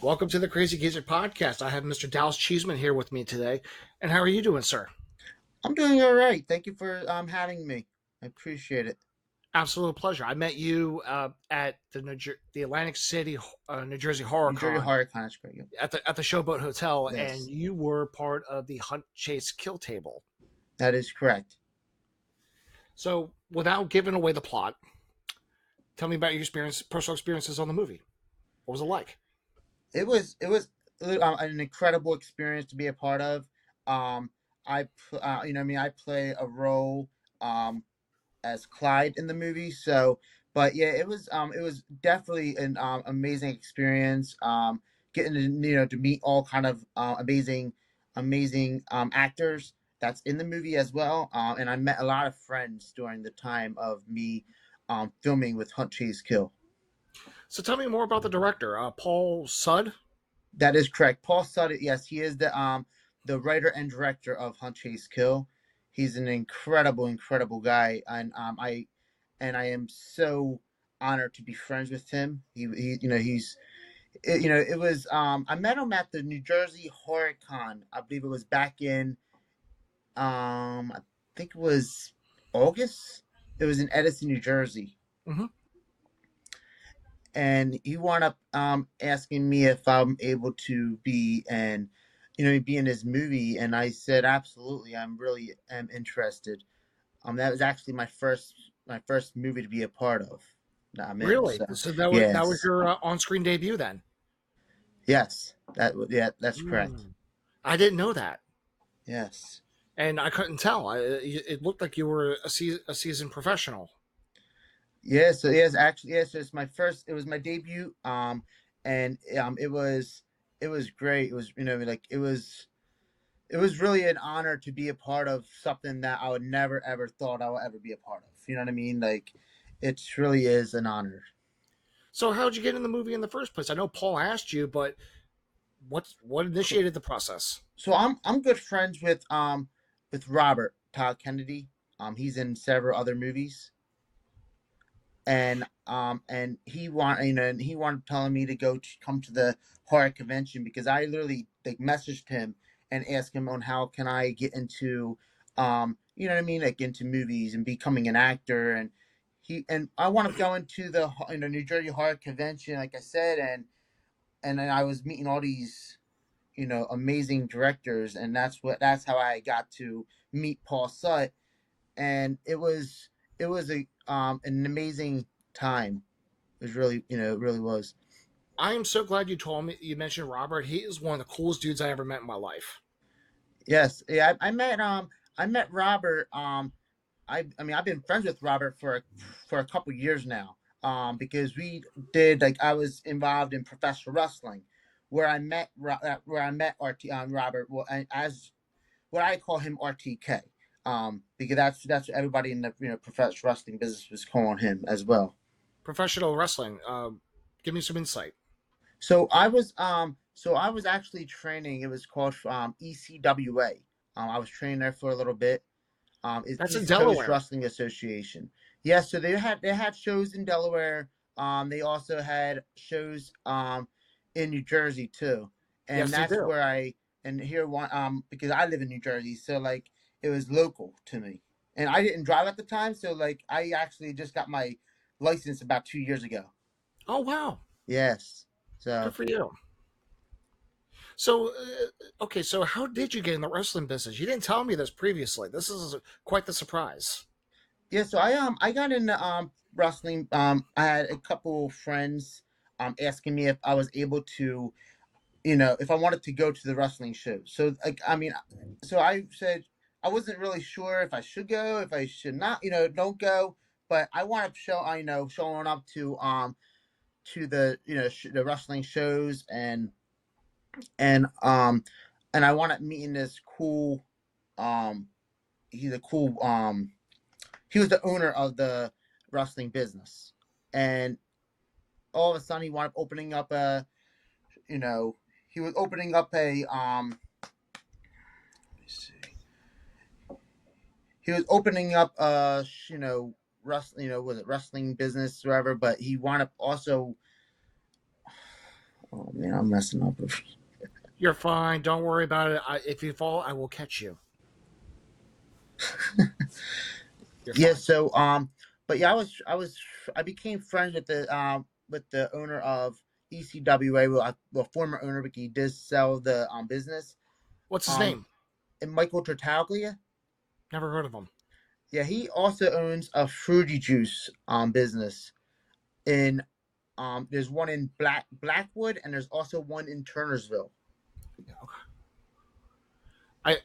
Welcome to the Crazy Geezer podcast. I have Mr. Dallas Cheeseman here with me today. And how are you doing, sir? I'm doing all right. Thank you for having me. I appreciate it. Absolute pleasure. I met you at the Atlantic City, New Jersey Horror New Jersey Con Horror Con is great. Yep. at the Showboat Hotel, and Yes, you were part of the Hunt Chase Kill Table. that is correct. So, without giving away the plot, tell me about your personal experiences on the movie. What was it like? It was an incredible experience to be a part of. Um, I play a role as Clyde in the movie. So, but yeah, it was definitely an amazing experience. Getting to to meet all kind of amazing actors that's in the movie as well. And I met a lot of friends during the time of me filming with Hunt Chase Kill. So, tell me more about the director, Paul Sudd. That is correct. Paul Sutter, yes, he is the writer and director of Hunt Chase Kill. He's an incredible guy, and I am so honored to be friends with him. It was I met him at the New Jersey Horror Con. I believe it was back in I think it was August. It was in Edison, New Jersey. Mm-hmm. And he wound up asking me if I'm able to be in his movie, and I said absolutely. I'm really am interested. That was actually my first movie to be a part of. That I'm in. Really? So So that was yes, your on-screen debut then? yes, that's correct. Mm. I didn't know that. Yes, And I couldn't tell. It looked like you were a seasoned professional. yes. So yes, actually, yes. It's my first. It was my debut. And it was great. It was like it was really an honor to be a part of something that I would never ever thought I would ever be a part of. You know what I mean? Like, it really is an honor. So how'd you get in the movie in the first place? I know Paul asked you, but what So, initiated the process? so I'm good friends with Robert Todd Kennedy. He's in several other movies, and he wanted telling me to come to the horror convention because I literally like messaged him and asked him on how can I get into you know what I mean, like into movies and becoming an actor. And I want to go into the New Jersey Horror Convention, like I said. And then I was meeting all these amazing directors, and that's how I got to meet Paul Sutt. And it was a an amazing time. It was really, it really was. I am so glad you mentioned Robert. He is one of the coolest dudes I ever met in my life. Yes, yeah. I met Robert. I mean, I've been friends with Robert for a couple years now. Because we did like I was involved in professional wrestling, where I met Robert. Well, as what I call him RTK. Because that's what everybody in the professional wrestling business was calling him as well. Professional wrestling. Give me some insight. So I was actually training. It was called ECWA. I was training there for a little bit. It's That's in East Coast Delaware. Wrestling Association. Yes, so they had shows in Delaware. They also had shows in New Jersey too, and Yes, they that's do. where here one because I live in New Jersey, so like it was local to me, and I didn't drive at the time, so like I actually just got my license about 2 years ago. Oh wow, Yes, good so for you. So, okay, so how did you get in the wrestling business? You didn't tell me this previously. This is quite the surprise. yeah, so I got into wrestling. I had a couple friends asking me if I was able to, if I wanted to go to the wrestling show. So like I mean, so I said I wasn't really sure if I should go, if I should not, don't go. But I want to show, showing up to the the wrestling shows, and and I wanted meeting this cool um he's a cool he was the owner of the wrestling business, and all of a sudden he wound up opening up you know he was opening up let me see he was opening up wrestling, was it wrestling business or whatever, but he wound up also Oh man, I'm messing up. You're fine. Don't worry about it. If you fall, I will catch you. You're Yeah. fine. So but yeah, I became friends with the owner of ECWA, well, former owner, but he does sell the business. What's his Um, name? and Michael Tartaglia. Never heard of him. Yeah, he also owns a fruity juice business in there's one in Blackwood, and there's also one in Turnersville. I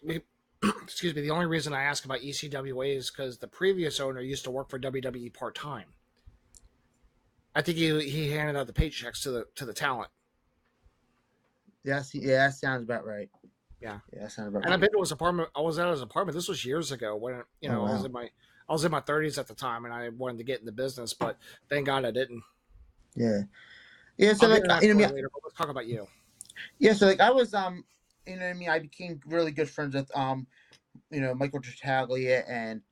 excuse me. The only reason I ask about ECWA is because the previous owner used to work for WWE part time. I think he handed out the paychecks to the talent. Yes, yeah, that sounds about right. Yeah, Yeah, that sounds about and I've right. been to his apartment. I was at his apartment. This was years ago when Oh wow. I was in my 30s at the time, and I wanted to get in the business, but thank God I didn't. Yeah, yeah. So I'll get like into that you know what I story mean. later. But let's talk about you. Yeah, so like I was you know what I mean. I became really good friends with Michael Tartaglia, and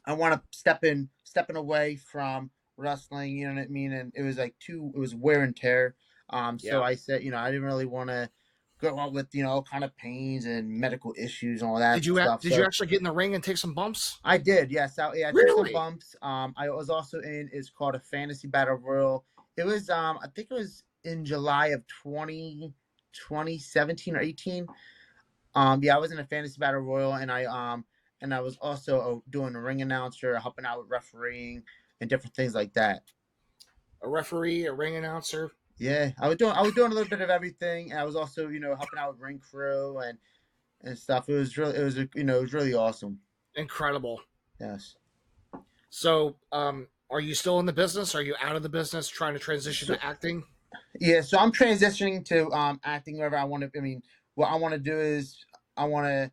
I want to stepping away from wrestling. You know what I mean. And it was like it was wear and tear. So Yeah. I said, I didn't really want to go out with all kind of pains and medical issues and all that stuff. Did you So actually get in the ring and take some bumps? I did, yes. I took some Really? bumps. I was also in. It's called a fantasy battle royal. It was I think it was in July of 2017 or 18. Yeah, I was in a fantasy battle royal, and I was also doing a ring announcer, helping out with refereeing and different things like that. A referee, a ring announcer. Yeah, I was doing a little bit of everything, and I was also helping out with ring crew and stuff. It was really awesome. Incredible. Yes. So, are you still in the business? Are you out of the business, trying to transition So to acting? yeah, so I'm transitioning to acting wherever I want to. I mean, what I want to do is I want to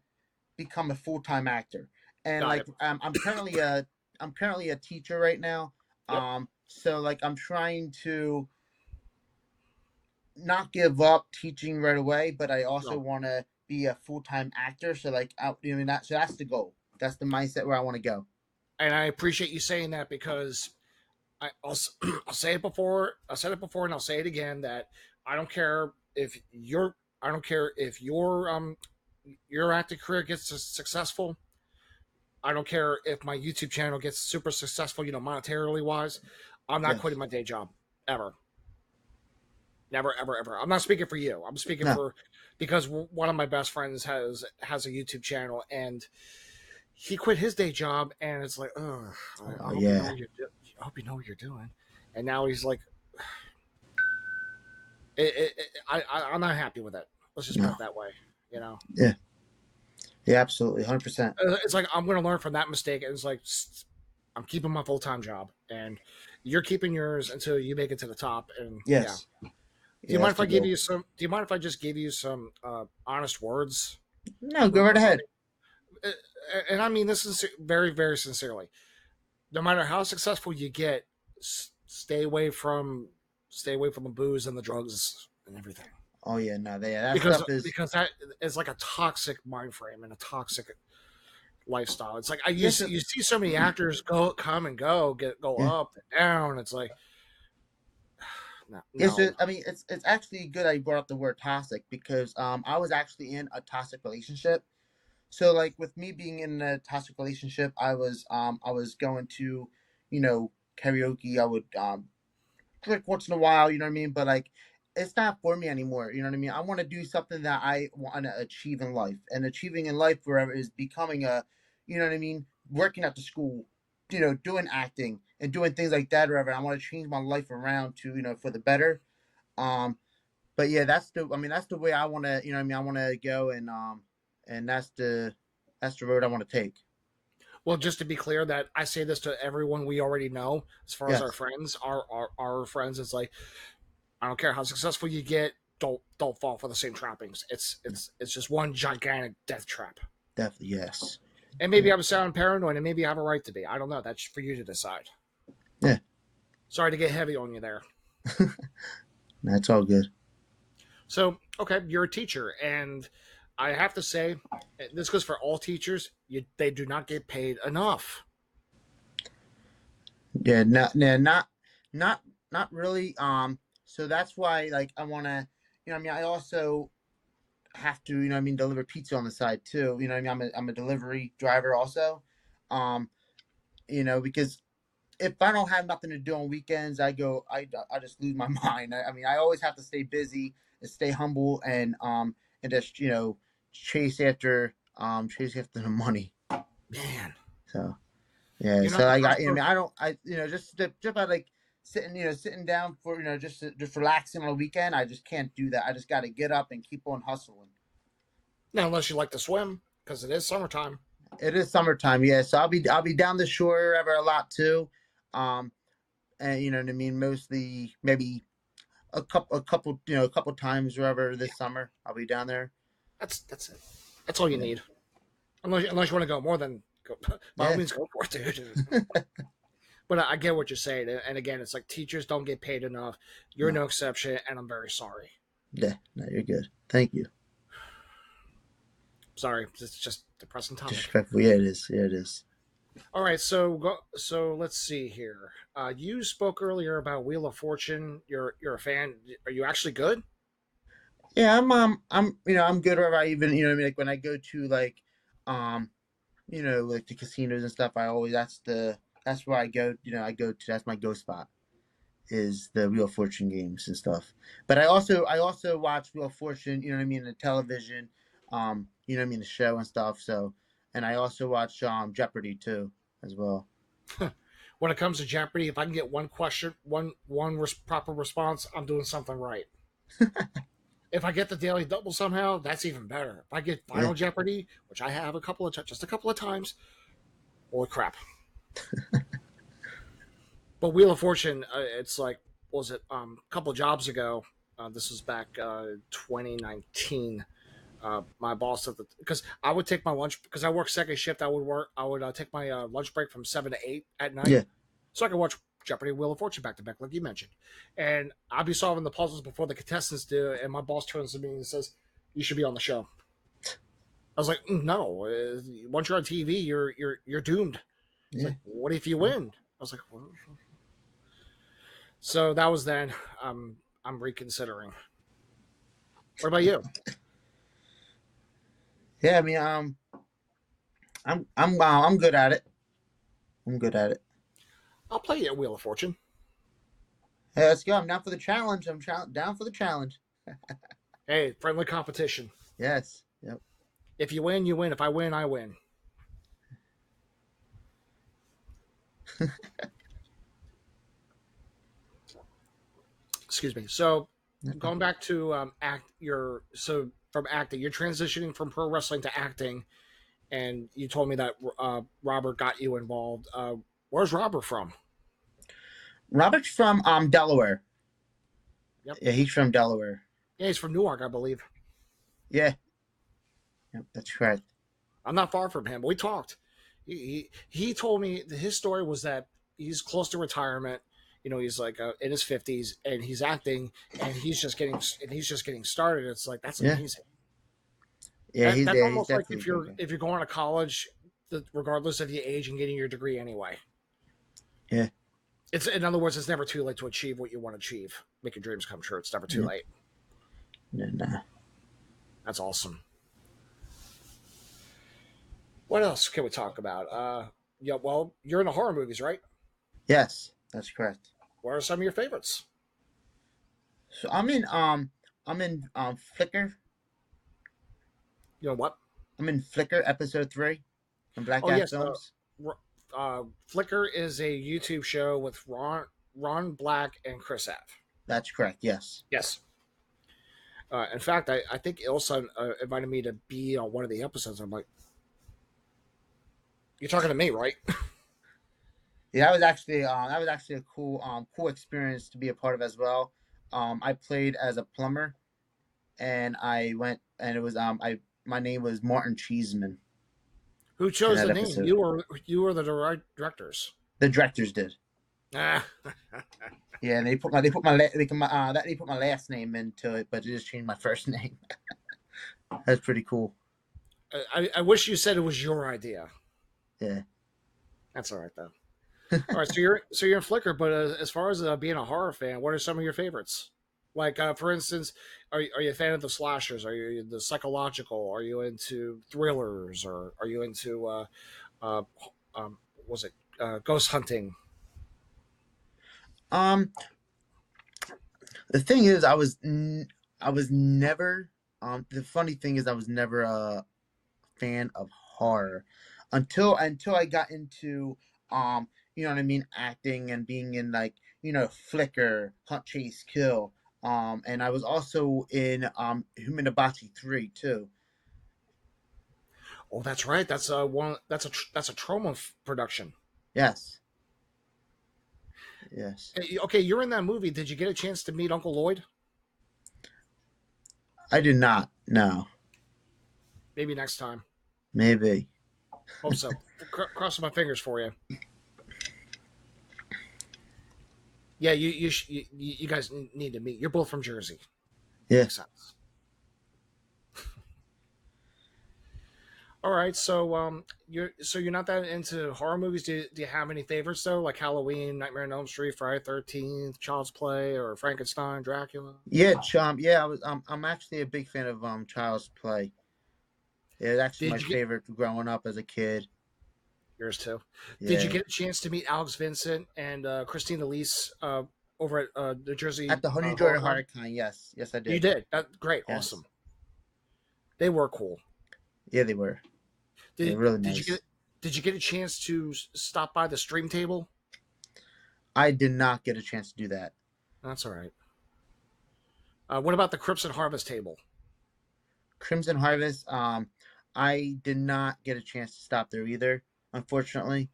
become a full time actor, and Got like it. I'm currently a teacher right now. Yep. So like I'm trying to not give up teaching right away, but I also No. want to be a full time actor. So like so that's the goal. That's the mindset where I want to go. And I appreciate you saying that because I'll say it before. I said it before, and I'll say it again that I don't care if your I don't care if your acting career gets successful. I don't care if my YouTube channel gets super successful, monetarily wise. I'm not quitting Yes. my day job ever. Never, ever, ever. I'm not speaking for you. I'm speaking No. for because one of my best friends has a YouTube channel, and he quit his day job, and it's like, oh, I Oh hope you know yeah. what I hope you know what you're doing. And now he's like, I'm not happy with it. Let's just put No. it that way. You know, Yeah. Yeah. Absolutely. 100%. it's like I'm going to learn from that mistake. And it's like I'm keeping my full time job, and you're keeping yours until you make it to the top. And yeah, Yes. do you Yeah. mind That's if the I give goal. you some? Do you mind if I just give you some honest words No. Go right about ahead. me? Uh, and I mean this is very, very sincerely. No matter how successful you get, stay away from the booze and the drugs and everything. Oh yeah. No. That Because stuff is. because that is like a toxic mind frame and a toxic lifestyle. It's like Yes. you see so many actors come and go Yeah. up and down. It's like no, Yes, no. I mean it's actually good that you brought up the word toxic because I was actually in a toxic relationship. So like with me being in a toxic relationship, I was going to, karaoke. I would drink once in a while, you know what I mean? But like it's not for me anymore, you know what I mean? I want to do something that I want to achieve in life. And achieving in life wherever is becoming you know what I mean, working at the school, doing acting and doing things like that or whatever. I want to change my life around to, for the better. Um, but yeah, that's the way I want to, what I mean, I want to go and that's the road I want to take. Well, just to be clear, that I say this to everyone we already know, as far as our Yes. friends, our friends. It's like I don't care how successful you get. Don't fall for the same trappings. It's just one gigantic death trap. Definitely. Yes. And maybe Yeah. I'm sounding paranoid, and maybe I have a right to be. I don't know. That's for you to decide. Yeah. Sorry to get heavy on you there. That's all good. So, okay, you're a teacher, and I have to say, this goes for all teachers. They do not get paid enough. Yeah, not really. So that's why, like, I want to, I also have to, deliver pizza on the side too. I'm a delivery driver also. Um, because if I don't have nothing to do on weekends, I just lose my mind. I always have to stay busy and stay humble and just chase after the money. Man, So yeah, you're so not the I first got. person. I don't. Just by like sitting down for just relaxing on a weekend. I just can't do that. I just got to get up and keep on hustling. Now, unless you like to swim, because it is summertime. It is summertime, yeah. So I'll be down the shore ever a lot too. Um, and you know what I mean. Mostly maybe a couple times wherever Yeah, this summer. I'll be down there. that's it. That's all you Yeah, need. Unless you want to go more than go, by all yeah, means, go for it, dude. But I get what you're saying, and again, it's like teachers don't get paid enough. You're no, no exception, and I'm very sorry. yeah, no, you're good. Thank you. Sorry, it's just a depressing topic. Disrespectful, yeah, it is. Yeah, it is. All right, so let's see here. You spoke earlier about Wheel of Fortune. You're a fan. Are you actually good? Yeah, I'm good wherever I even like when I go to like um like the casinos and stuff. That's where I go. I go to that's my go spot is the Wheel of Fortune games and stuff. But I also watch Wheel of Fortune, the television, the show and stuff. So, and I also watch Jeopardy too as well. When it comes to Jeopardy, if I can get one question, proper response, I'm doing something right. If I get the daily double somehow, that's even better. If I get Yeah, Final Jeopardy, which I have just a couple of times, holy crap! But Wheel of Fortune, it's like, what was it a couple of jobs ago? This was back 2019. My boss said that because I would take my lunch because I work second shift. I would take my lunch break from 7 to 8 at night, yeah, so I could watch Jeopardy, Wheel of Fortune back to back, like you mentioned. And I'd be solving the puzzles before the contestants do. And my boss turns to me and says, "You should be on the show." I was like, "No, once you're on TV, you're doomed." It's yeah. like, "What if you win?" I was like, well, so that was then. I'm reconsidering. What about you? Yeah, I'm good at it. I'm good at it. I'll play you at Wheel of Fortune. Hey, let's go. I'm down for the challenge. Down for the challenge. Hey, friendly competition. Yes. Yep. If you win, you win. If I win, I win. Excuse me. So going back to from acting, you're transitioning from pro wrestling to acting, and you told me that Robert got you involved. Where's Robert from? Robert's from Delaware. Yep. Yeah, he's from Delaware. Yeah, he's from Newark, I believe. Yeah. Yep, that's correct. I'm not far from him. We talked. He told me that his story was that he's close to retirement. You know, he's like in his 50s, and he's acting, and he's just getting started. It's like that's Yeah. amazing. Yeah, he's That's there. He's almost like definitely a great guy. if you're going to college, regardless of your age, and getting your degree anyway. Yeah. It's in other words, it's never too late to achieve what you want to achieve. Make your dreams come true. It's never too Yeah. late. No, no. That's awesome. What else can we talk about? Yeah, well, you're in the horror movies, right? Yes, that's correct. What are some of your favorites? So I'm in Flickr. You know what? I'm in Flickr episode 3 from Black Oh Cat yes, Films. Flickr is a YouTube show with Ron Black and Chris Ave. That's correct. Yes. Yes. In fact, I think Ilsa invited me to be on one of the episodes. I'm like, you're talking to me, right? Yeah, that was actually a cool experience to be a part of as well. I played as a plumber, and I went and it was I my name was Martin Cheeseman Who in chose that the name? episode. You were the directors. The directors did. Ah, Yeah, and they put my last name into it, but they just changed my first name. That's pretty cool. I wish you said it was your idea. Yeah. That's all right though. All right, so you're in Flickr, but as far as being a horror fan, what are some of your favorites? Like, for instance, are you a fan of the slashers? Are you the psychological? Are you into thrillers, or are you into uh, was it ghost hunting? Um, the thing is, I was never. The funny thing is, I was never a fan of horror until I got into you know what I mean, acting and being in like Flicker, Hunt, Chase, Kill. And I was also in Human 3 too. Oh, that's right. That's a one. That's a trauma production. Yes, yes. Hey, okay, you're in that movie. Did you get a chance to meet Uncle Lloyd? I did not. No, Maybe next time. maybe. Hope so. Crossing my fingers for you. Yeah, you guys need to meet. You're both from Jersey. Yeah, Makes sense. All right, so you're not that into horror movies. Do you have any favorites though, like Halloween, Nightmare on Elm Street, Friday 13th, Child's Play, or Frankenstein, Dracula? yeah. Yeah, I was. I'm actually a big fan of Child's Play. Yeah, it's actually my Did you get favorite growing up as a kid. yours too? Did you Yeah, get a chance to meet Alex Vincent and Christine Elise over at the at Jersey the Honey Horror Joy Con? Horrorcon. Yes, yes, I You did. did. That great, Yes, awesome. They were cool. yeah, they were. They're Did really did you nice. get did you get a chance to stop by the stream table? I did not get a chance to do that. That's all right. What about the Crimson Harvest table? Crimson Harvest. I did not get a chance to stop there either. Unfortunately,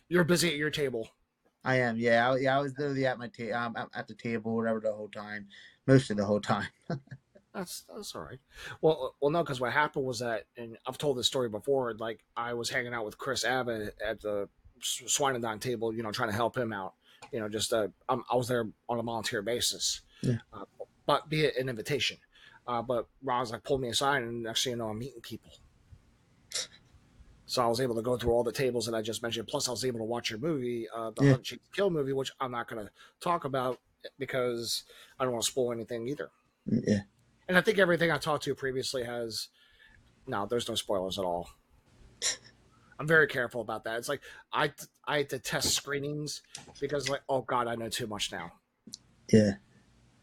You're busy at your table. I am. Yeah, I was literally at my at the table, whatever, the whole time, most of the whole time. That's all right. Well, no, because what happened was that, and I've told this story before. Like I was hanging out with Chris Abbott at the Swinedine table, trying to help him out. Just I was there on a volunteer basis, Yeah, uh, but be it an invitation. But Ron's like pulled me aside, and next thing you know, I'm meeting people. So I was able to go through all the tables that I just mentioned. Plus, I was able to watch your movie, the yeah, Hunt, Chase, Kill movie, which I'm not going to talk about because I don't want to spoil anything either. yeah, And I think everything I talked to previously has no. There's no spoilers at all. I'm very careful about that. It's like I detest screenings because like oh god, I know too much now. yeah,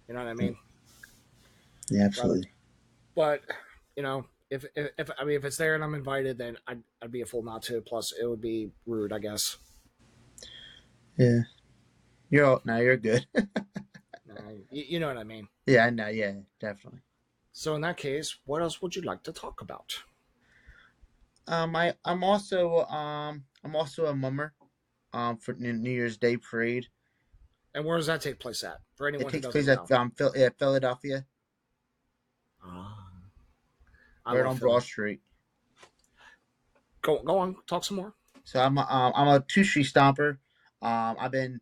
You know what I mean? yeah. But Absolutely. but if I mean if it's there and I'm invited, then I'd be a fool not to. Plus, it would be rude, I guess. Yeah, now you're good. You know what I mean. Yeah, I know. Yeah, definitely. So in that case, what else would you like to talk about? I'm also a mummer. For New Year's Day parade. And where does that take place at? For It anyone who takes place doesn't know. at Philadelphia, Ah, I right love on Broad Philly. Street. Go on, talk some more. So I'm a two street stomper. I've been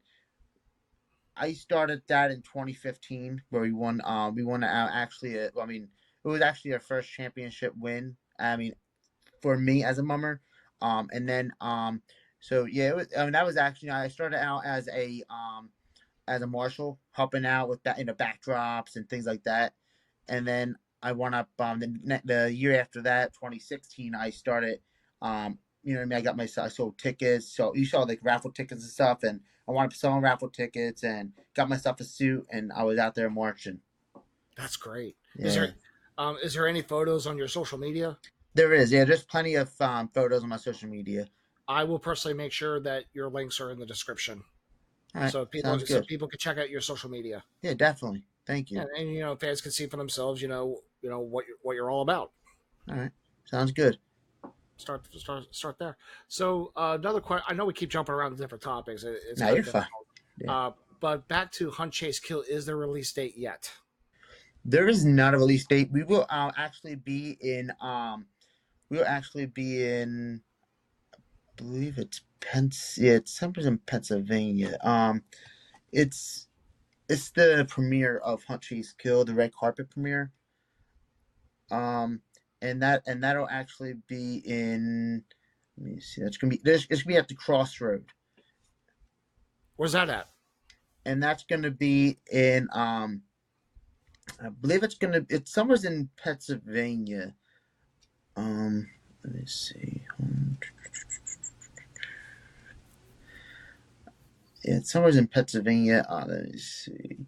I started that in 2015 where we won actually I mean it was actually our first championship win. I mean for me as a mummer. And then so yeah it was, I mean that was actually I started out as a marshal helping out with that backdrops and things like that. And then I went up the year after that, 2016. I started, you know what I mean. I sold tickets, so you saw like raffle tickets and stuff, and I wanted to sell raffle tickets and got myself a suit, and I was out there marching. That's great. Yeah, Is there any photos on your social media? there is. Yeah, there's plenty of photos on my social media. I will personally make sure that your links are in the description, All right, sounds so good. people can check out your social media, Yeah, definitely. Thank you. and fans can see for themselves. What you're all about. All right, sounds good. Start there. So another question. I know we keep jumping around to different topics. It's Now kind you're of fine. difficult. Yeah, But back to Hunt Chase Kill. Is there a release date yet? there is not a release date. We will actually be in we'll actually be in I believe it's yeah, it's somewhere in Pennsylvania. It's the premiere of Hunt Chase Kill, the red carpet premiere. Um, and that'll actually be in. Let me see. It's gonna be at the Crossroad, Where's that at? and that's gonna be in I believe it's somewhere in Pennsylvania. Let me see. Yeah, it's somewhere in Pennsylvania. Let me see.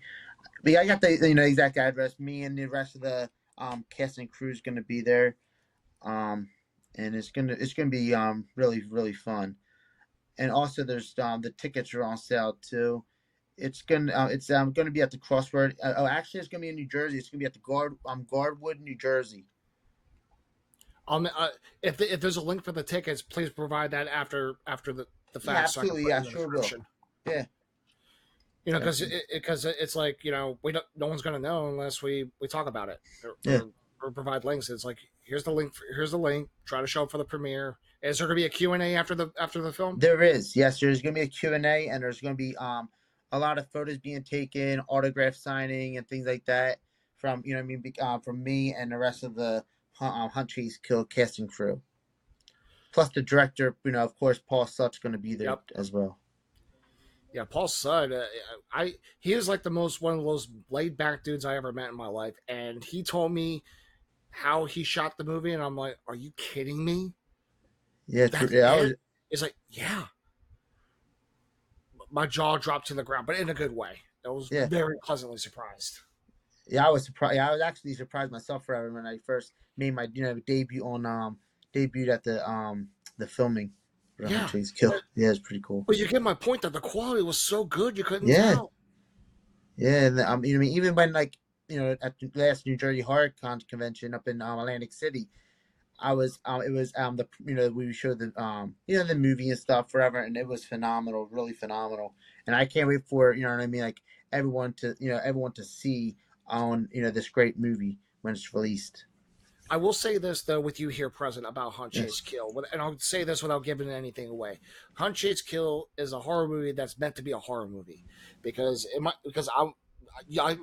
But yeah, I got the exact address. Me and the rest of the cast and crew is gonna be there. Um, and it's gonna be really really fun. And also there's the tickets are on sale too. It's gonna be at the Crossword. Actually, it's gonna be in New Jersey. It's gonna be at the Guardwood, New Jersey. Um, uh, if there's a link for the tickets, please provide that after the Yeah, fact so I can absolutely. put it Yeah, in the sure will. description. Yeah, Because definitely. it's like we don't, no one's gonna know unless we talk about it Yeah, or provide links. It's like here's the link. Here's the link. Try to show up for the premiere. Is there gonna be a Q&A after the film? there is. Yes, there's gonna be a Q&A, and there's gonna be a lot of photos being taken, autograph signing, and things like that from what I mean from me and the rest of the Hunt Chase Kill casting crew. Plus the director, of course, Paul Sutt's going to be there Yep. as well. Yeah, Paul Sudd. He is like the most one of those laid back dudes I ever met in my life, and he told me how he shot the movie, and I'm like, are you kidding me? Yeah, That's yeah, it? It's like, yeah. My jaw dropped to the ground, but in a good way. I was yeah, very pleasantly surprised. yeah. I was surprised. Yeah, I was actually surprised myself forever when I first made my debut at the filming for the Hunt Yeah, Chase Kill. but Yeah, it's pretty cool. but you get my point that the quality was so good you couldn't Yeah, tell. yeah. And I mean, even when like at the last New Jersey Horror Convention up in Atlantic City, I was it was the we showed the the movie and stuff forever, and it was phenomenal, really phenomenal. And I can't wait for what I mean, like everyone to see on this great movie when it's released. I will say this though, with you here present about Hunt Chase Yes. Kill, and I'll say this without giving anything away. Hunt Chase Kill is a horror movie that's meant to be a horror movie because I'm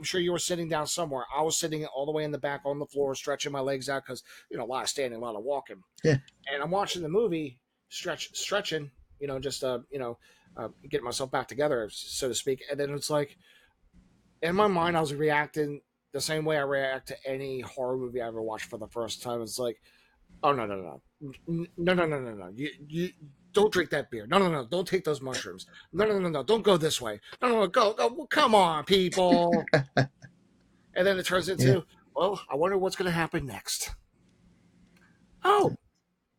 sure you were sitting down somewhere. I was sitting all the way in the back on the floor, stretching my legs out because a lot of standing, a lot of walking, Yeah. and I'm watching the movie, stretching, just getting myself back together, so to speak. And then it's like in my mind, I was reacting the same way I react to any horror movie I ever watched for the first time. It's like, oh no no no no, you don't drink that beer. No no no, don't take those mushrooms. No no no no, don't go this way. No no no, go. Come on, people. And then it turns Yeah. into, well, I wonder what's going to happen next. Oh,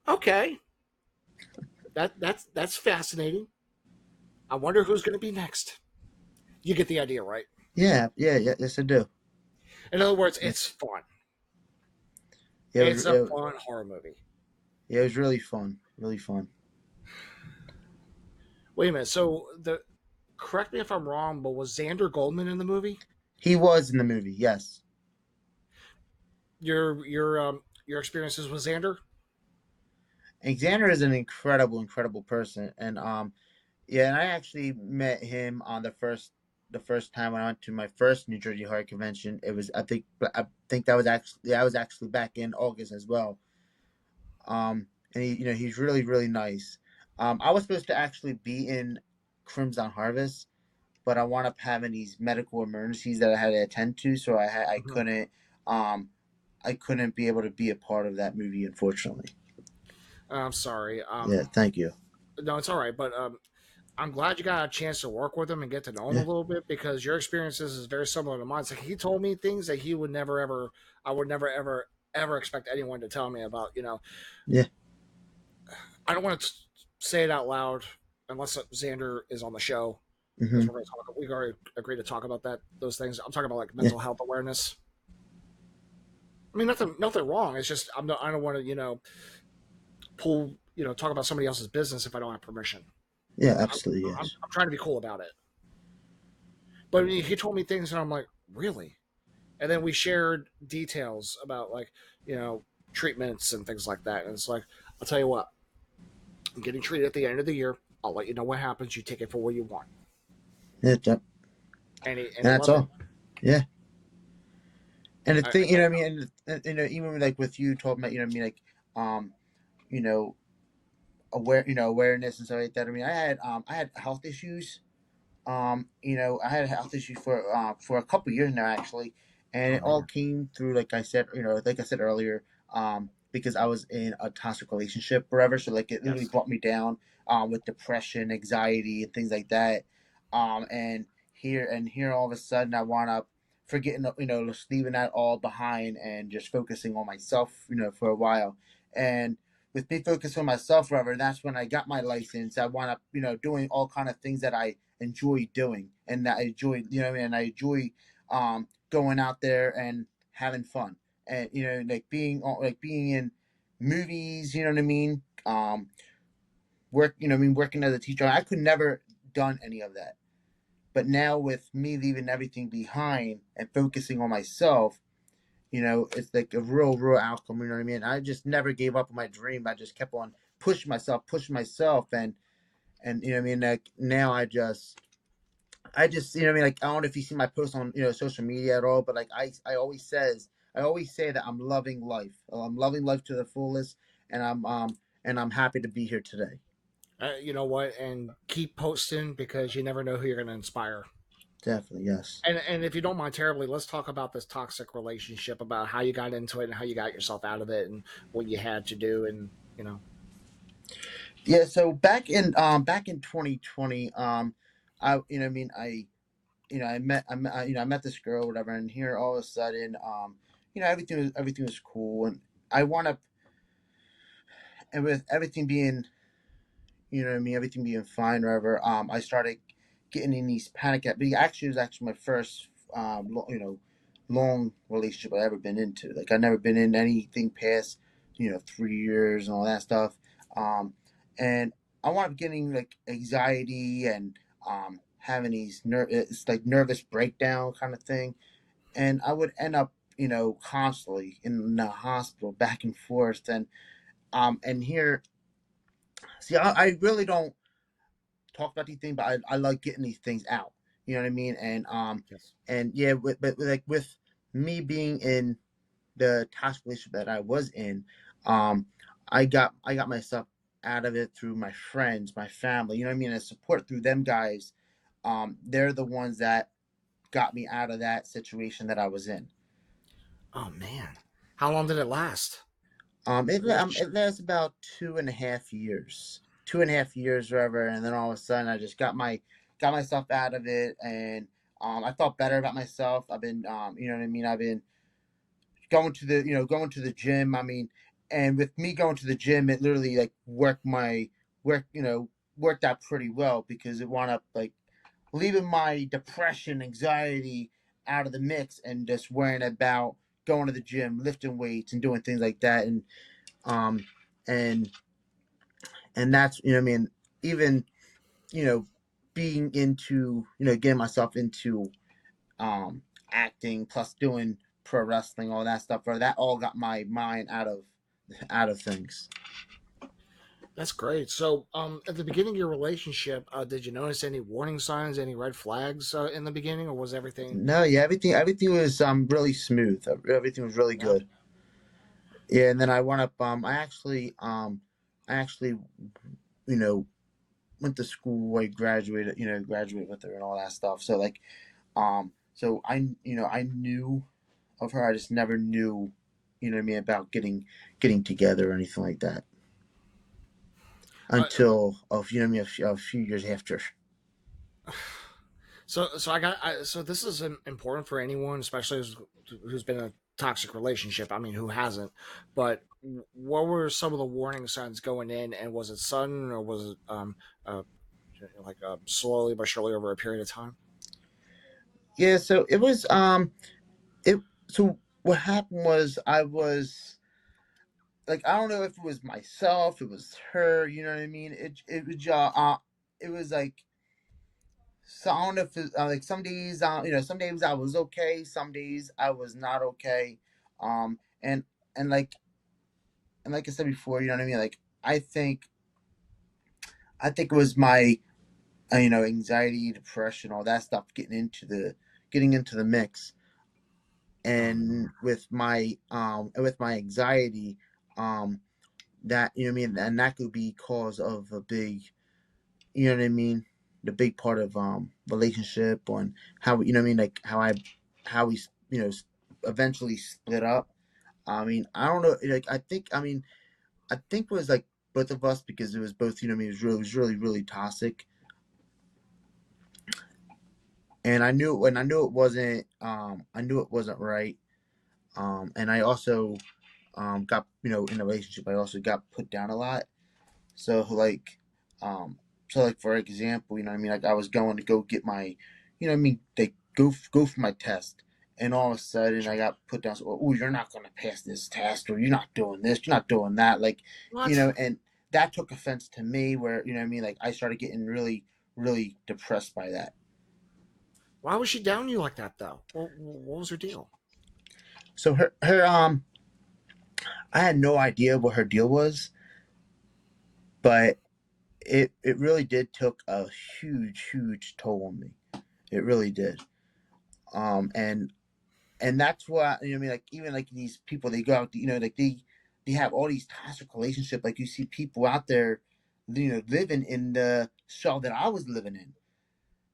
okay, that's fascinating. I wonder who's going to be next. You get the idea, right? Yeah. Yeah. Yeah. Yes, I do. In other words, Yeah. it's fun. Yeah. It's a fun horror movie. Yeah, it was really fun. Really fun. Wait a minute. So the correct me if I'm wrong, but was Xander Goldman in the movie? He was in the movie. Yes. Your experiences with Xander? Alexander is an incredible person, and yeah, and I actually met him on the first time when I went to my first New Jersey Horror Convention. It was I think that was actually back in August as well. And he's really really nice. I was supposed to actually be in Crimson Harvest, but I wound up having these medical emergencies that I had to attend to, so I Mhm. couldn't I couldn't be able to be a part of that movie, unfortunately. I'm sorry. Yeah, thank you. No, it's all right. But I'm glad you got a chance to work with him and get to know him a Yeah, little bit because your experiences is very similar to mine. So he told me things that he would never ever, I would never ever expect anyone to tell me about. yeah. I don't want to say it out loud unless Xander is on the show because Hmm. we're going to talk. We already agreed to talk about those things. I'm talking about like Yeah, mental health awareness. I mean, nothing wrong. It's just I don't want to pull talk about somebody else's business if I don't have permission. yeah. I'm, Absolutely, I'm, yes. I'm trying to be cool about it. But he told me things, and I'm like, really? And then we shared details about like you know treatments and things like that. And it's like, I'll tell you what, I'm getting treated at the end of the year. I'll let you know what happens. You take it for what you want. Yeah, yep. And And he that's loved it. all. Yeah. And the I, thing, what I mean, and even like with you talking about, what I mean, like, um, you know, awareness and stuff like that. I mean, I had health issues. I had health issues for a couple years now, actually, and Oh it all man. came through, like I said, like I said earlier, because I was in a toxic relationship forever. So like it literally Yes. brought me down, with depression, anxiety, and things like that. And here all of a sudden I wound up forgetting, just leaving that all behind and just focusing on myself, for a while. And with me focusing on myself forever, that's when I got my license. I wound up, doing all kind of things that I enjoy doing, and that I enjoy, and I enjoy, going out there and having fun, and like being in movies, you know what I mean. Working as a teacher, I could never done any of that. But now with me leaving everything behind and focusing on myself, it's like a real outcome. You know what I mean? I just never gave up on my dream. I just kept on pushing myself, and you know what I mean. Like now, I just, you know what I mean. Like I don't know if you see my posts on social media at all, but like I always say that I'm loving life. I'm loving life to the fullest, and I'm happy to be here today. You know what? And keep posting because you never know who you're going to inspire. Definitely, yes. And if you don't mind terribly, let's talk about this toxic relationship, about how you got into it and how you got yourself out of it and what you had to do, and you know. Yeah. So back in 2020, I you know what I mean I met this girl, whatever, and here all of a sudden, everything was cool, and I wound up, and with everything being, everything being fine, whatever. I started getting in these panic attacks. Actually, it was actually my first, long relationship I ever been into. Like I never been in anything past, 3 years and all that stuff. And I wound up getting like anxiety and, having these it's like nervous breakdown kind of thing, and I would end up, constantly in the hospital, back and forth, and here, see, I really don't talk about these things, but I like getting these things out. You know what I mean? Yes. And yeah, but like with me being in the task relationship that I was in, um, I got myself out of it through my friends, my family. You know what I mean? And support through them guys. They're the ones that got me out of that situation that I was in. Oh man, how long did it last? It The relationship. it lasts about 2.5 years, 2.5 years, whatever, and then all of a sudden I just got myself out of it, and I felt better about myself. I've been, you know what I mean. I've been going to the gym. I mean, and with me going to the gym, it literally like work, worked out pretty well because it wound up like leaving my depression, anxiety out of the mix, and just worrying about going to the gym, lifting weights, and doing things like that, um, and that's, I mean, even, you know being into, getting myself into, um acting, plus doing pro wrestling, all that stuff, bro. That all got my mind out of things. That's great. So, at the beginning of your relationship, did you notice any warning signs, any red flags in the beginning, or was everything? No, yeah, everything was really smooth. Everything was really Yeah. good. Yeah, and then I went up. I actually, you know, went to school. I graduated, graduated with her and all that stuff. So like, so I knew of her. I just never knew, what I mean, about getting together or anything like that Uh, until a few years after. so this is important for anyone, especially who's been in a toxic relationship. I mean, who hasn't? But what were some of the warning signs going in, and was it sudden, or was it like slowly but surely over a period of time? Yeah, so it was, it so what happened was, I was like, I don't know if it was myself, it was her, you know what I mean? It was like, so I don't know if it's, like some days I was okay, some days I was not okay. Um and and like and like I said before, you know what I mean? Like I think it was my, anxiety, depression, all that stuff getting into the mix. Oh, And with my anxiety, um that, you know what I mean, and that could be cause of a big, you know what I mean, the big part of relationship, on how, you know what I mean, like how we, you know eventually split up. I mean, I don't know. Like, I think it was like both of us because it was both. You know, I mean, it was really, really toxic, and I knew it wasn't. I knew it wasn't right. And I also got, you know, in a relationship. I also got put down a lot. So like, um, so like for example, you know what I mean? Like I was going to go get my, you know what I mean? They go for my test, and all of a sudden I got put down. So, oh, you're not going to pass this test, or you're not doing this, you're not doing that. Like, you What? know, and that took offense to me. Where you know what I mean? Like I started getting really, really depressed by that. Why was she down you like that though? What was her deal? So I had no idea what her deal was, but it really did took a huge toll on me. It really did. Um, and and that's why you know I mean like even like these people they go out you know like they have all these toxic relationships like you see people out there you know living in the shell that I was living in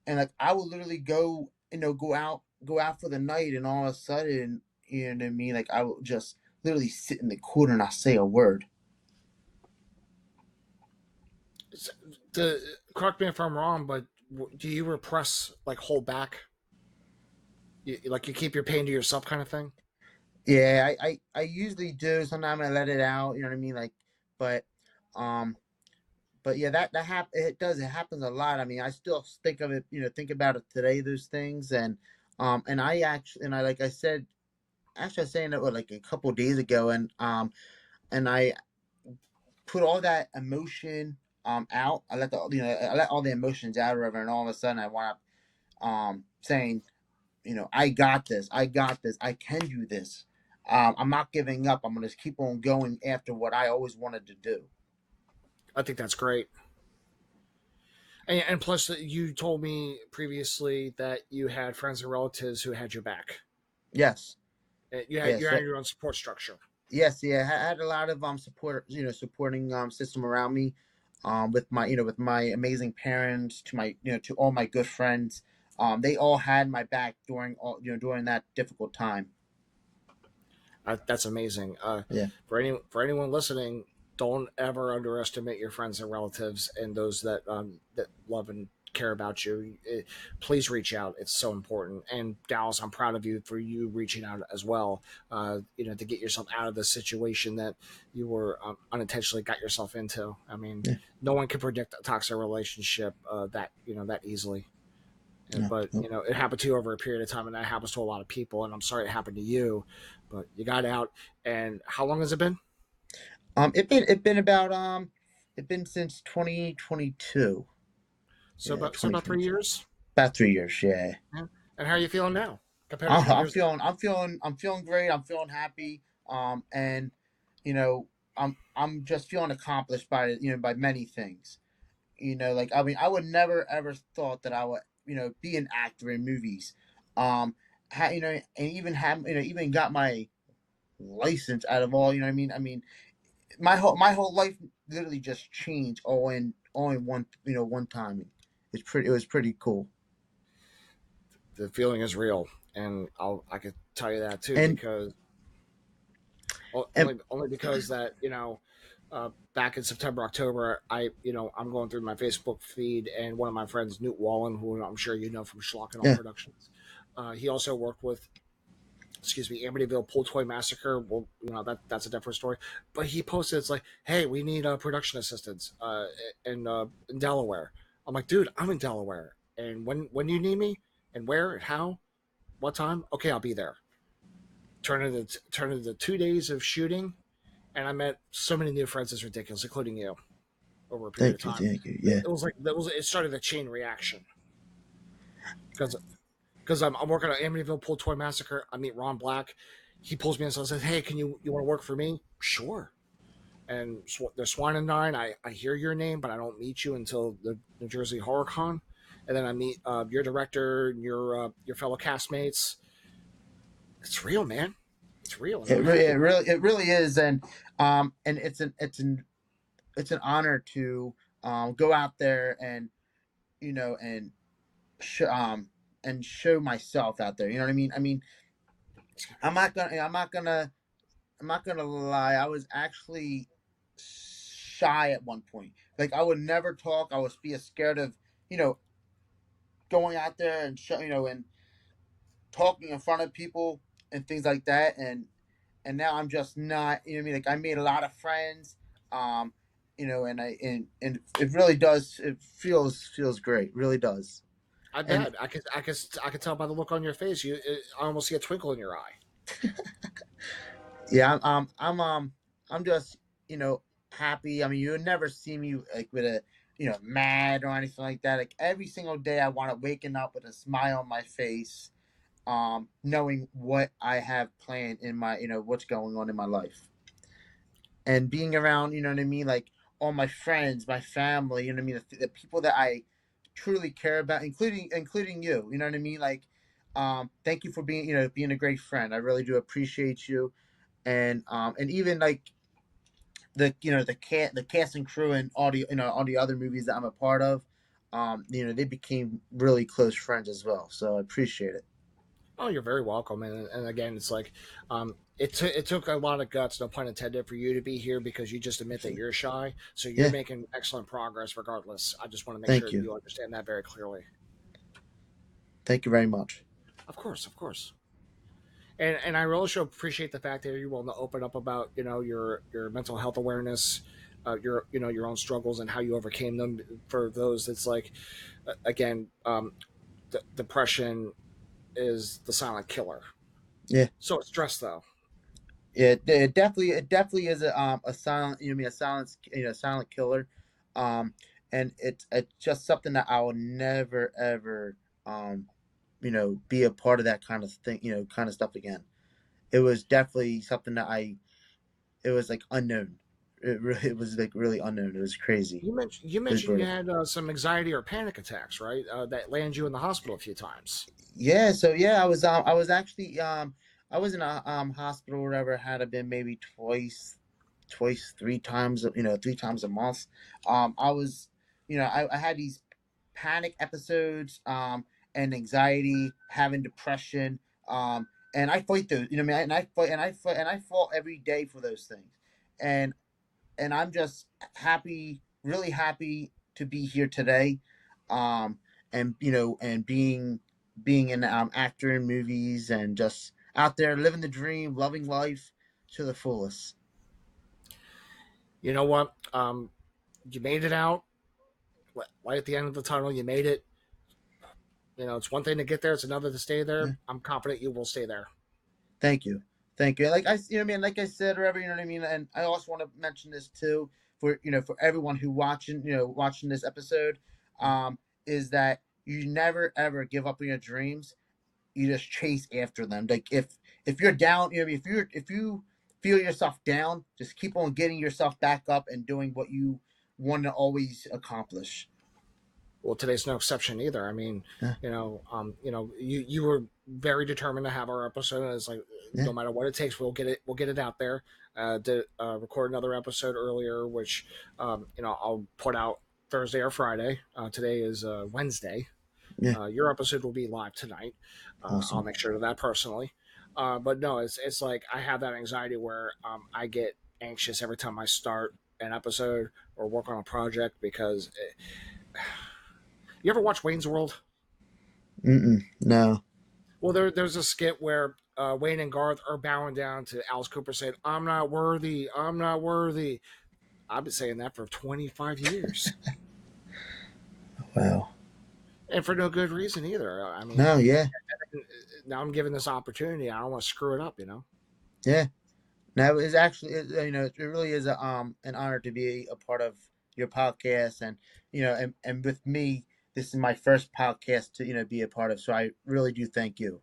and like I would literally go you know go out for the night and all of a sudden you know what I mean like I would just literally sit in the corner and not say a word. The Correct me if I'm wrong, but do you repress, like hold back, like you keep your pain to yourself, kind of thing? Yeah, I usually do. Sometimes I let it out, you know what I mean? Like, but um but yeah, it does. It happens a lot. I mean, I still think of it, you know, think about it today. Those things, and I actually, and I like I said, actually, I was saying that what, like a couple of days ago, and I put all that emotion out. I let the you know I let all the emotions out of it, and all of a sudden I wound up saying, you know, I got this, I can do this. I'm not giving up. I'm gonna keep on going after what I always wanted to do. I think that's great. And plus, you told me previously that you had friends and relatives who had your back. Yes, You yes. had your own support structure. Yes, yeah, I had a lot of support, you know, supporting system around me, with my, you know, with my amazing parents, to my, you know, to all my good friends. They all had my back during all, you know, during that difficult time. That's amazing. Yeah, For anyone listening, don't ever underestimate your friends and relatives and those that love and care about you. Please reach out; it's so important. And Dallas, I'm proud of you for you reaching out as well. To get yourself out of the situation that you were unintentionally got yourself into. I mean, yeah, no one can predict a toxic relationship that easily. no, But no. it happened to you over a period of time, and that happens to a lot of people. And I'm sorry it happened to you, but you got out. And how long has it been? It been about it been since 2022. Yeah, So about 2022. 3 years. About 3 years. Yeah. Yeah. And how are you feeling now compared to 3 years ago? I'm feeling great. I'm feeling happy. And you know, I'm just feeling accomplished by you know by many things. You know, like I mean, I would never ever thought that I would you know be an actor in movies. You know, and even have you know even got my license out of all. You know, what I mean, my whole life literally just changed all in one you know one timing. It was pretty cool. The feeling is real, and I could tell you that too And because and only because that back in September October I'm going through my Facebook feed, and one of my friends, Newt Wallen, who I'm sure you know from Schlock and All yeah, Productions, he also worked with, excuse me, Amityville Pool Toy Massacre. Well, that's a different story. But he posted, it's like, hey, we need production assistants in Delaware. I'm like, dude, I'm in Delaware, and when you need me, and where, and how, what time? Okay, I'll be there. Turn into 2 days of shooting, and I met so many new friends. It's ridiculous, including you, over a period of time. thank you, yeah. It started a chain reaction because I'm working on Amityville Pool Toy Massacre. I meet Ron Black. He pulls me aside and says, "Hey, can you want to work for me?" Sure. And there's Swan and Nine. I hear your name, but I don't meet you until the New Jersey Horror Con, and then I meet your director and your fellow castmates. It's real, man. It's real, and I'm happy. It really is, and it's an honor to go out there and you know and sh- um and show myself out there. You know what I mean? I mean, I'm not gonna lie. I was actually shy at one point. Like I would never talk. I was be scared of you know going out there and and talking in front of people and things like that. And now I'm just not. You know what I mean? Like I made a lot of friends. Um, and it really does. It feels great. Really does. I And bet I could tell by the look on your face. I almost see a twinkle in your eye. yeah, I'm just you know happy. I mean, you would never see me like with a mad or anything like that. Like every single day, I want to waking up with a smile on my face, knowing what I have planned in my what's going on in my life, and being around what I mean, like all my friends, my family, what I mean, the people that I truly care about, including you, what I mean, like. Thank you for being, being a great friend. I really do appreciate you, and even like the cast and crew and all the all the other movies that I'm a part of, they became really close friends as well. So I appreciate it. Oh, you're very welcome. And again, it's like it took a lot of guts, no pun intended, for you to be here because you just admit that you're shy. So you're Yeah, making excellent progress regardless. I just want to make thank sure that you, you understand that very clearly. thank you very much. Of course, of course. And I really should appreciate the fact that you're willing to open up about your mental health awareness, your your own struggles and how you overcame them. For those, it's like again, depression is the silent killer. Yeah, So it's stress though. yeah, it definitely is a silent, a silent, silent killer, um, and it's just something that I will never ever, um, be a part of that kind of thing, kind of stuff again. It was definitely something that it was like unknown. It was like really unknown. It was crazy. You It was mentioned you brutal. had some anxiety or panic attacks, right? That landed you in the hospital a few times. Yeah, so yeah, I was actually I was in a hospital or whatever. Had it been maybe twice, three times, 3 times a month. I was, I had these panic episodes, and anxiety, having depression, and I fight those. You know, what I mean, and I fought every day for those things, and I'm just happy, really happy to be here today, and and being an actor in movies and just out there living the dream, loving life to the fullest. You know what? You made it out right at the end of the tunnel. You made it. It's one thing to get there; it's another to stay there. Yeah. I'm confident you will stay there. Thank you, thank you. Like what I mean, like I said, or ever, what I mean. And I also want to mention this too for for everyone who watching, watching this episode, is that you never ever give up on your dreams. You just chase after them. Like if you're down, if you feel yourself down, just keep on getting yourself back up and doing what you want to always accomplish. Well, today's no exception either. I mean, Yeah, you were very determined to have our episode. And it's like yeah, no matter what it takes, we'll get it out there. To record another episode earlier, which I'll put out Thursday or Friday. Today is Wednesday. yeah. Your episode will be live tonight. I'll Awesome. make sure of that personally. But no, it's like I have that anxiety where I get anxious every time I start an episode or work on a project because you ever watch Wayne's World? No. Well, there's a skit where Wayne and Garth are bowing down to Alice Cooper saying, "I'm not worthy. I'm not worthy." I've been saying that for 25 years, Wow. and for no good reason either. I mean, No. Yeah. now I'm given this opportunity. I don't want to screw it up. Yeah. Now it's actually it really is an honor to be a part of your podcast, and and with me, this is my first podcast to be a part of. So I really do thank you.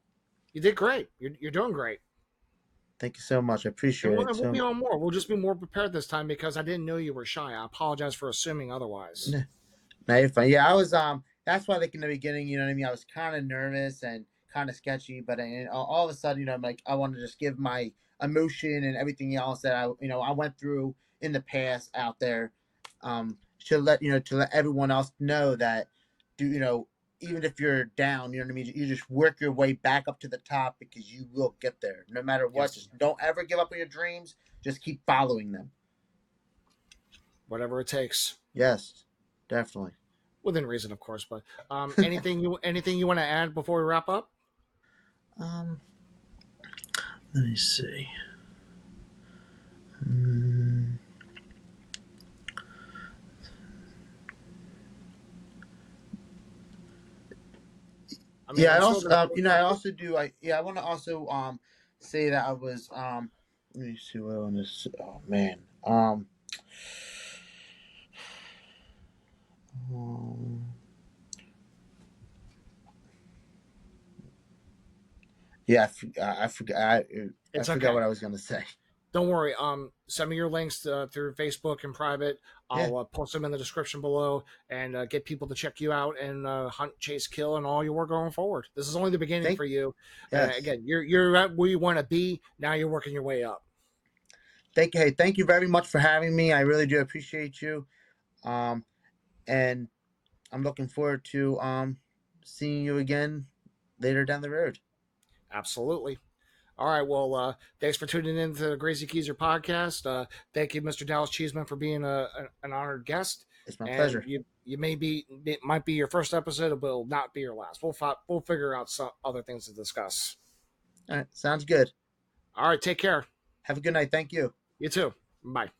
You did great. You're doing gret. Thank you so much. I appreciate it. And we'll So be on more. We'll just be more prepared this time because I didn't know you were shy. I apologize for assuming otherwise. yeah. No, you're fine. Yeah, I was that's why like in the beginning, you know what I mean, I was kind of nervous and kind of sketchy, but all of a sudden, I'm like I want to just give my emotion and everything else that I went through in the past out there, to let to let everyone else know that do even if you're down, you know what I mean. You just work your way back up to the top because you will get there, no matter what. Yes, Just don't ever give up on your dreams. Just keep following them. whatever it takes, Yes, definitely. within reason, of course. But anything you want to add before we wrap up? um, Let me see. Mm, I mean, yeah, I I'm still also, going to stay I connected. also do. I want to also say that I was Let me see what I want to say. Oh man. Um, yeah, I It's forgot okay. what I was gonna say. Don't worry. Send me your links through Facebook and private. Yeah, I'll post them in the description below and get people to check you out and hunt, chase, kill, and all your work going forward. This is only the beginning thank for you. yes, Again, you're at where you want to be. Now you're working your way up. thank you. Hey, thank you very much for having me. I really do appreciate you. Um, and I'm looking forward to seeing you again later down the road. Absolutely. All right. Well, thanks for tuning in to the Gracie Keezer podcast. Thank you, Mr. Dallas Cheeseman, for being an honored guest. It's my And pleasure. you may be it might be your first episode, but will not be your last. We'll figure out some other things to discuss. All right, sounds good. All right. Take care. Have a good night. Thank you. You too. Bye.